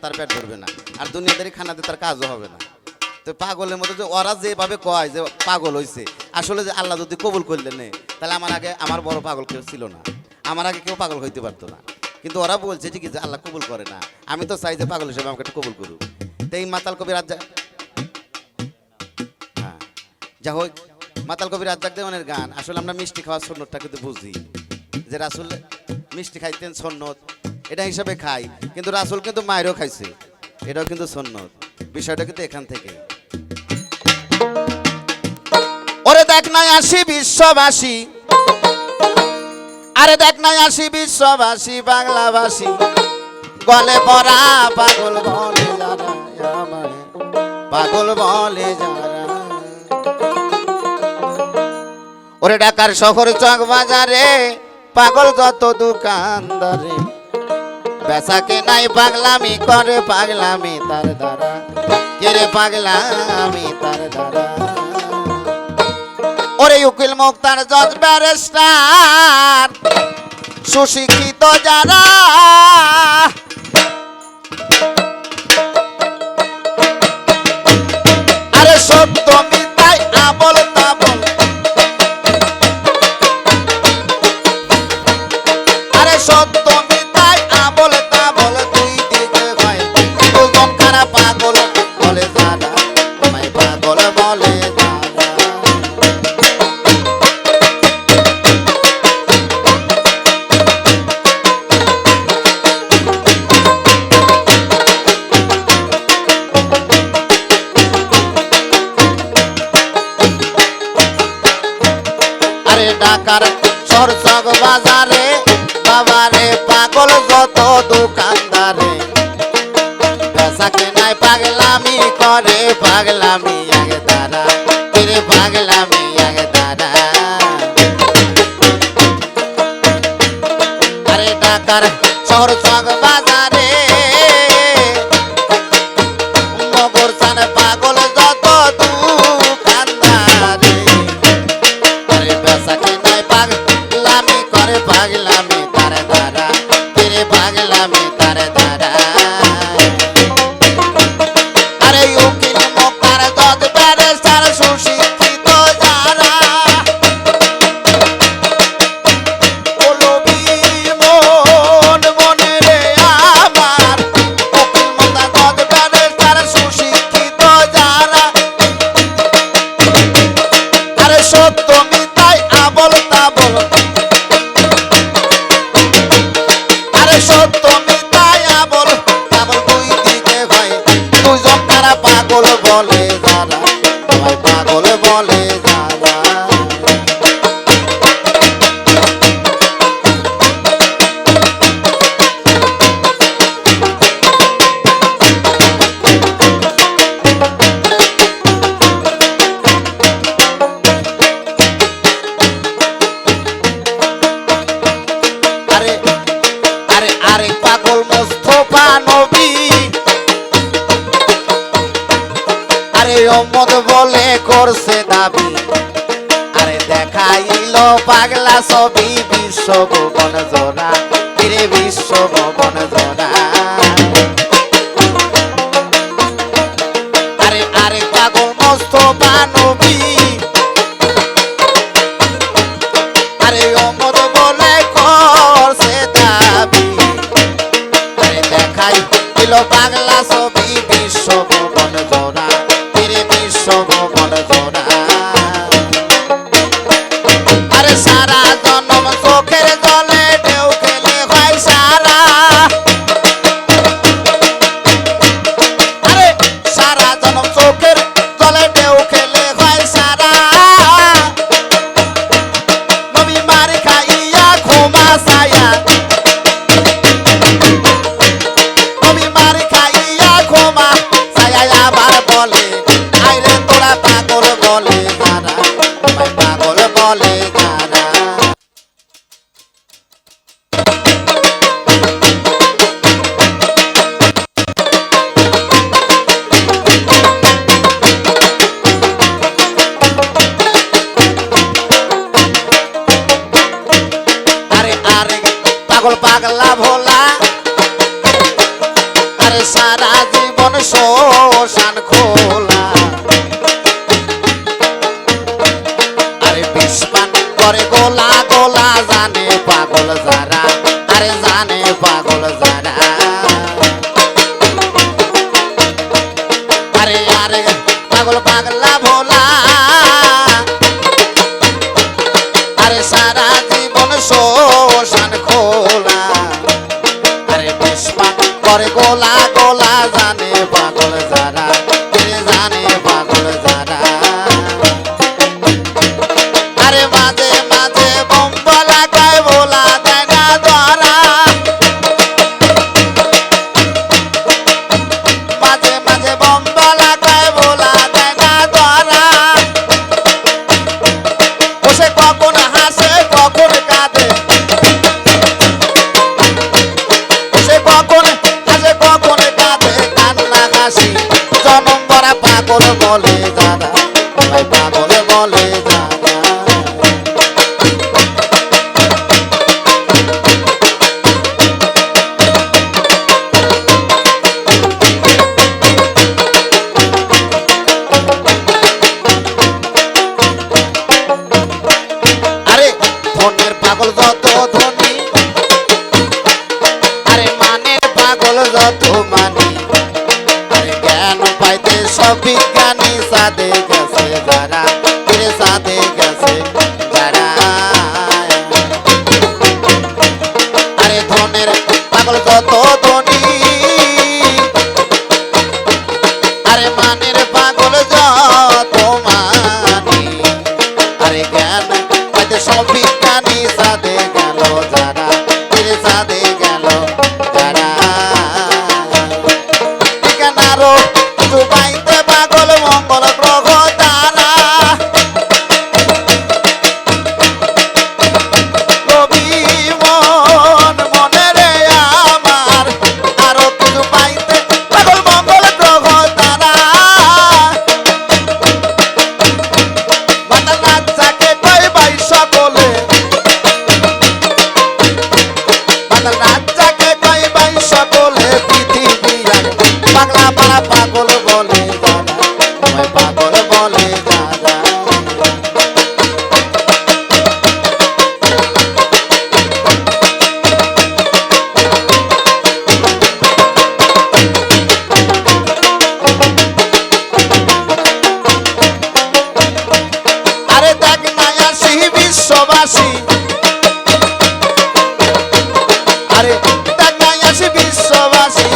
তার পেট ধরবে না, আর দুনিয়াদারি খানাতে তার কাজও হবে না। তো পাগলের মতো যে ওরা যেভাবে কয় যে পাগল হয়েছে, আসলে যে আল্লাহ যদি কবুল করলেন নেই, তাহলে আমার আগে আমার বড় পাগল কেউ ছিল না, আমার আগে কেউ পাগল হইতে পারতো না। কিন্তু ওরা বলছে ঠিকই যে আল্লাহ কবুল করে না, আমি তো চাই যে পাগল হিসেবে আমাকে একটু কবুল করুক। তো এই মাতাল কবির রাজ্জাক, হ্যাঁ যা হোক, মাতাল কবির রাজ্জাক দেওয়ানের গান আসলে আমরা মিষ্টি খাওয়ার সুন্নতটা কিন্তু বুঝি, যে রাসূল মিষ্টি খাইতেন সুন্নত, এটা হিসাবে খাই, কিন্তু রাসূল কিন্তু মায়েরও খাইছে, এটাও কিন্তু সুন্নত। বিষয়টা কিন্তু এখান থেকে। ওরে দেখ নাই আসি বিশ্ববাসী, আরে দেখ নাই আসি বিশ্ববাসী, বাংলাভাষী গলে পড়া পাগল বলে যারা, আমারে পাগল বলে যারা। ওরে ঢাকার শহর চক বাজারে পাগল যত দোকানদারে, বেচাকে নাই পাগলামি করে, পাগলামি তার দ্বারা, কেরে পাগলামি তার দ্বারা। ওরে উকিল মুক্তার জজ ব্যারিস্টার সুশিক্ষিত যারা, আরে সত্য মিথ্যাই আবল তাবল, আরে সত্য মিথ্যাই আবল তাবল, দুই দিকে হয় দুজন খারাপ পাগল বলে যারা, আমায় পাগল বলে যারা। ঢাকার শহর চক বাজারে বাবারে পাগল যত দোকানদারে, বেচাকে নাই পাগলামি করে, পাগলামি আগে তারা, ফিরে পাগলামি আগে তারা। আরে ঢাকার শহর চক বাজারে মগর চান পাগল যত দোকানদারে, পাগলামি করে, পাগলামি তার দ্বারা, ফিরে পাগলামি তার দ্বারা। আরে উকিল মুক্তার জজ ব্যারিস্টার সুশিক্ষিত যারা, পল্লবী মন মনে রে আমার, উকিল মুক্তার জজ ব্যারিস্টার সুশিক্ষিত যারা, আরে সত্য মিথ্যাই আবল তাবল, আরে সত্য মিথ্যাই আবল তাবল, দুই দিকে হয় দুজন তারা পাগল বলে যারা, আমায় পাগল বলে যারা। আরে আরে আরে পাগল মোস্তফা নবী, আরে ওমদ বলে করছে দাবি, আরে দেখাইল পাগলা ছবি বিশ্বভুবন জোড়া, ফিরে বিশ্বভুবন জোড়া। আরে আরে পাগল মোস্তফা নবী, আরে ওমদ বলে করছে দাবি, আরে দেখাই দিল পাগলা ছবি বিশ্বভুবন জোড়া, ফিরে বিশ্বভুবন জোড়া। আরে সারা জন্ম চোখের জলে ঢেউ খেলে হয় সারা, আরে সারা জন্ম চোখের জলে ঢেউ খেলে হয় সারা। নবী মার খাইয়া ঘুমা ছায়া, নবী মার খাইয়া ঘুমা ছায়া, আবার বলে আইরে তোরা পাগল বলে যারা, আমায় পাগল বলে যারা। আরে আরে পাগল পাগলা ভোলা, আরে সারা জীবন শ্মশান খোলা আরে বিস্মান করে গোলা গোলা জানে পাগল যারা আরে জানে পাগল যারা আরে আরে পাগল পাগলা ভোলা আরে সারা জীবন শ্মশান খোলা আরে বিস্মান করে গোলা গোলা জানে পাগল যারা জানে পাগল যারা আরে মাঝে মাঝে বম্বলা গায় ভোলা দেয় না ধরা মাঝে মাঝে বম্বলা গায় ভোলা দেয় না ধরা বসে কখন হাসে কখন কাঁদে বসে কখন হাসে কখন কাঁদে কান্না হাসি জনম ভরা পাগল বলে যারা পাগল বলে যারা আরে ধনের পাগল যত ধনী আরে মানের পাগল যত মানি আরে জ্ঞান পাইতে সব বিজ্ঞানী সাদে গেছে যারা সাদে গেছে যারা আরে ধনের পাগল যত ধনী আরে মানের পাগল যত মানি আরে জ্ঞান পাইতে সব বিজ্ঞানী সাদে গেল যারা সাদে গেল যারা ঠিকানারও পাইতে পাগল মঙ্গল গ্রহ তারা রবি মন মনে রে আমার আরো কিছু পাইতে পাগল মঙ্গল গ্রহ তারা মাতাল রাজাকে কই ভাই সকলে মাতাল রাজাকে কই ভাই সকলে পৃথিবী আর বাংলা পাড়া পাগল বলে যারা পাগল বলে যারা আরে দেখ না আসি বিশ্ববাসী আরে দেখ না আসি বিশ্ববাসী